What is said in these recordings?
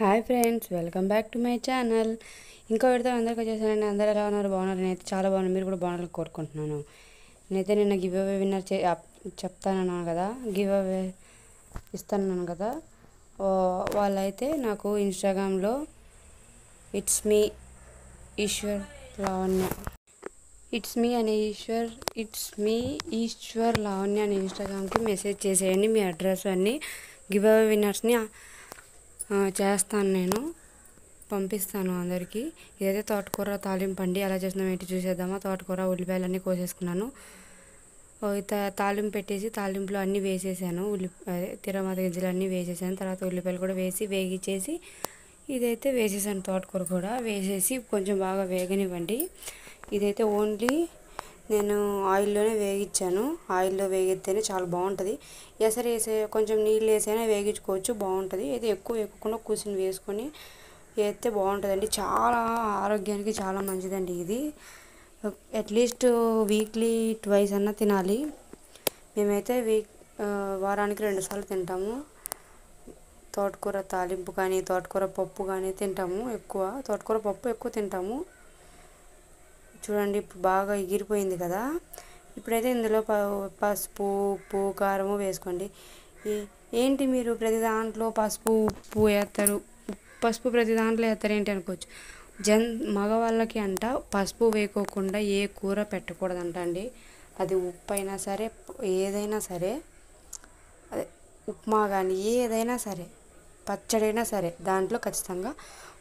Hi friends, welcome back to my channel. ఇంకో విడత అందరికీ వచ్చేసానండి. అందరూ ఎలా ఉన్నారు? బాగున్నారు? నేనైతే చాలా బాగున్నాను. మీరు కూడా బాగున్నారని కోరుకుంటున్నాను. నేనైతే నిన్న గివ్ అవే విన్నర్ చెప్తానన్నాను కదా, గివ్ అవే ఇస్తానన్నాను కదా. వాళ్ళైతే నాకు ఇన్స్టాగ్రామ్లో ఇట్స్ మీ ఈశ్వర్ లావణ్య ఈశ్వర్ లావణ్య అని ఇన్స్టాగ్రామ్కి మెసేజ్ చేసేయండి. మీ అడ్రస్ అన్నీ గివ్ అవే విన్నర్స్ని చేస్తాను, నేను పంపిస్తాను అందరికీ. ఇదైతే తోటకూర తాలింపు అండి. ఎలా చేస్తున్నాం ఏంటి చూసేద్దామా. తోటకూర ఉల్లిపాయలు అన్నీ కోసేసుకున్నాను. తాలింపు పెట్టేసి తాలింపులో అన్నీ వేసేసాను. తిరగమాత గింజలు అన్నీ వేసేసాను. తర్వాత ఉల్లిపాయలు కూడా వేసి వేగిచ్చేసి ఇదైతే వేసేసాను. తోటకూర కూడా వేసేసి కొంచెం బాగా వేగనివ్వండి. ఇదైతే ఓన్లీ నేను ఆయిల్లోనే వేగించాను. ఆయిల్లో వేగిస్తేనే చాలా బాగుంటుంది. ఎసరు వేసే కొంచెం నీళ్ళు వేసైనా వేగించుకోవచ్చు, బాగుంటుంది. అయితే ఎక్కువ వేయకుండా కూర్చుని వేసుకొని వేస్తే బాగుంటుందండి. చాలా ఆరోగ్యానికి చాలా మంచిదండి. ఇది అట్లీస్ట్ వీక్లీ ట్వైస్ అన్నా తినాలి. మేమైతే వారానికి 2 సార్లు తింటాము. తోటకూర తాలింపు కానీ తోటకూర పప్పు కానీ తింటాము. తోటకూర పప్పు ఎక్కువ తింటాము. చూడండి, ఇప్పుడు బాగా ఎగిరిపోయింది కదా. ఇప్పుడైతే ఇందులో పసుపు, ఉప్పు, కారము వేసుకోండి. ఏంటి మీరు ప్రతి దాంట్లో పసుపు ఉప్పు వేస్తారు, పసుపు ప్రతి దాంట్లో వేస్తారు ఏంటి అనుకోవచ్చు. మగవాళ్ళకి అంట పసుపు వేయకోకుండా ఏ కూర పెట్టకూడదంట అండి. అది ఉప్పు అయినా సరే, ఏదైనా సరే, అదే ఉప్మా కానీ ఏదైనా సరే, పచ్చడైనా సరే, దాంట్లో ఖచ్చితంగా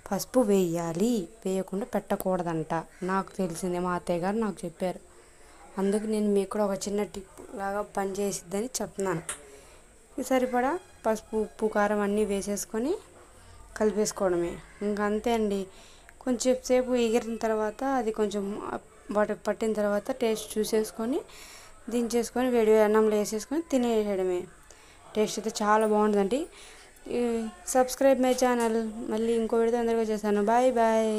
పసుపు వేయాలి. వేయకుండా పెట్టకూడదంట. నాకు తెలిసిందే, మా అత్తయ్య గారు నాకు చెప్పారు. అందుకు నేను మీకు కూడా ఒక చిన్న టిప్ లాగా పనిచేసిద్దని చెప్తున్నాను. సరిపడా పసుపు, ఉప్పు, కారం అన్నీ వేసేసుకొని కలిపేసుకోవడమే. ఇంకా అంతే అండి. కొంచెం సేపు ఎగిరిన తర్వాత అది కొంచెం వాటికి పట్టిన తర్వాత టేస్ట్ చూసేసుకొని దించేసుకొని వేడి అన్నంలో వేసేసుకొని తినేయడమే. టేస్ట్ అయితే చాలా బాగుంటుందండి. Subscribe my channel. మళ్ళీ ఇంకో వీడియో అందరికీ చేస్తాను. Bye bye.